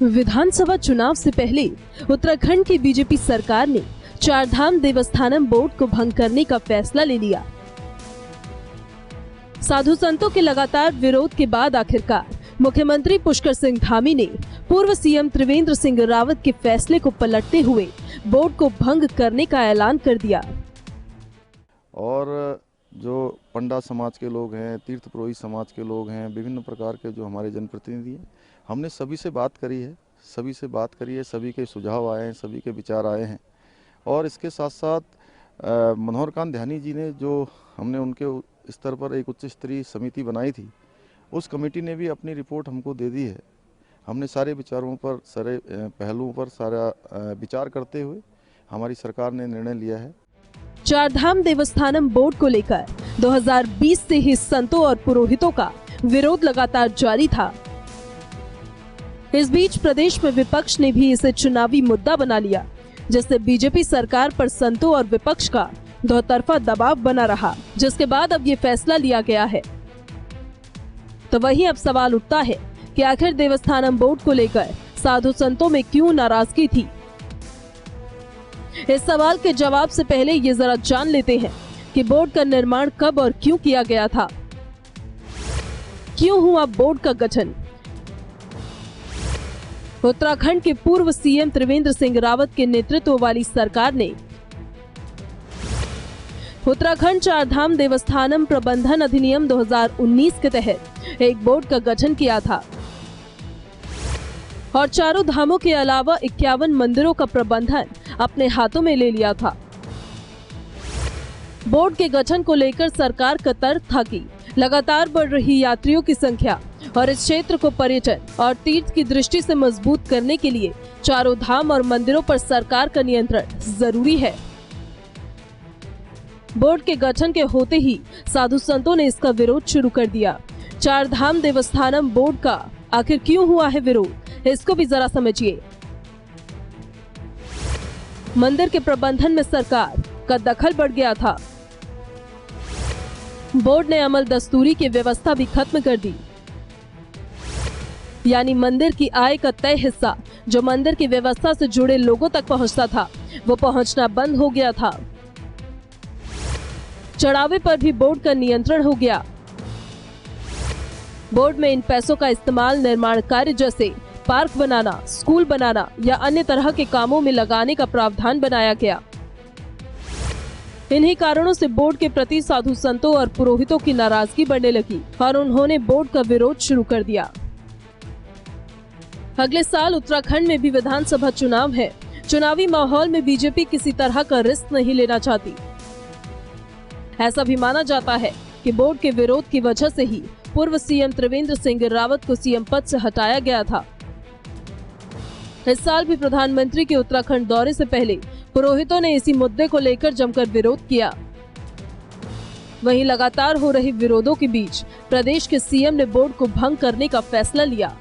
विधानसभा चुनाव से पहले उत्तराखंड की बीजेपी सरकार ने चारधाम देवस्थानम बोर्ड को भंग करने का फैसला ले लिया। साधु संतों के लगातार विरोध के बाद आखिरकार मुख्यमंत्री पुष्कर सिंह धामी ने पूर्व सीएम त्रिवेंद्र सिंह रावत के फैसले को पलटते हुए बोर्ड को भंग करने का ऐलान कर दिया। और जो पंडा समाज के लोग हैं, तीर्थ पुरोहित समाज के लोग हैं, विभिन्न प्रकार के जो हमारे जनप्रतिनिधि हैं, हमने सभी से बात करी है, सभी के सुझाव आए हैं, सभी के विचार आए हैं। और इसके साथ साथ मनोहर कांत ध्यानी जी ने जो हमने उनके स्तर पर एक उच्च स्तरीय समिति बनाई थी, उस कमेटी ने भी अपनी रिपोर्ट हमको दे दी है। हमने सारे विचारों पर, सारे पहलुओं पर सारा विचार करते हुए हमारी सरकार ने निर्णय लिया है। चारधाम देवस्थानम बोर्ड को लेकर 2020 से ही संतों और पुरोहितों का विरोध लगातार जारी था। इस बीच प्रदेश में विपक्ष ने भी इसे चुनावी मुद्दा बना लिया, जिससे बीजेपी सरकार पर संतों और विपक्ष का दोतरफा दबाव बना रहा, जिसके बाद अब ये फैसला लिया गया है। तो वहीं अब सवाल उठता है कि आखिर देवस्थानम बोर्ड को लेकर साधु संतों में क्यों नाराजगी थी। इस सवाल के जवाब से पहले ये जरा जान लेते हैं कि बोर्ड का निर्माण कब और क्यों किया गया था। क्यों हुआ बोर्ड का गठन? उत्तराखंड के पूर्व सीएम त्रिवेंद्र सिंह रावत के नेतृत्व वाली सरकार ने उत्तराखंड चारधाम देवस्थानम प्रबंधन अधिनियम 2019 के तहत एक बोर्ड का गठन किया था और चारों धामों के अलावा 51 मंदिरों का प्रबंधन अपने हाथों में ले लिया था। बोर्ड के गठन को लेकर सरकार का तर्क था कि लगातार बढ़ रही यात्रियों की संख्या और इस क्षेत्र को पर्यटन और तीर्थ की दृष्टि से मजबूत करने के लिए चारों धाम और मंदिरों पर सरकार का नियंत्रण जरूरी है। बोर्ड के गठन के होते ही साधु संतों ने इसका विरोध शुरू कर दिया। चारधाम देवस्थानम बोर्ड का आखिर क्यों हुआ है विरोध, इसको भी जरा समझिए। मंदिर के प्रबंधन में सरकार का दखल बढ़ गया था। बोर्ड ने अमल दस्तूरी की व्यवस्था भी खत्म कर दी, यानी मंदिर की आय का तय हिस्सा जो मंदिर की व्यवस्था से जुड़े लोगों तक पहुंचता था, वो पहुंचना बंद हो गया था। चढ़ावे पर भी बोर्ड का नियंत्रण हो गया। बोर्ड में इन पैसों का इस्तेमाल निर्माण कार्य जैसे पार्क बनाना, स्कूल बनाना या अन्य तरह के कामों में लगाने का प्रावधान बनाया गया। इन्हीं कारणों से बोर्ड के प्रति साधु संतों और पुरोहितों की नाराजगी बढ़ने लगी और उन्होंने बोर्ड का विरोध शुरू कर दिया। अगले साल उत्तराखंड में भी विधानसभा चुनाव है। चुनावी माहौल में बीजेपी किसी तरह का रिस्क नहीं लेना चाहती। ऐसा भी माना जाता है कि बोर्ड के विरोध की वजह से ही पूर्व सीएम त्रिवेंद्र सिंह रावत को सीएम पद से हटाया गया था। इस साल भी प्रधानमंत्री के उत्तराखंड दौरे से पहले पुरोहितों ने इसी मुद्दे को लेकर जमकर विरोध किया। वहीं लगातार हो रहे विरोधों के बीच प्रदेश के सीएम ने बोर्ड को भंग करने का फैसला लिया।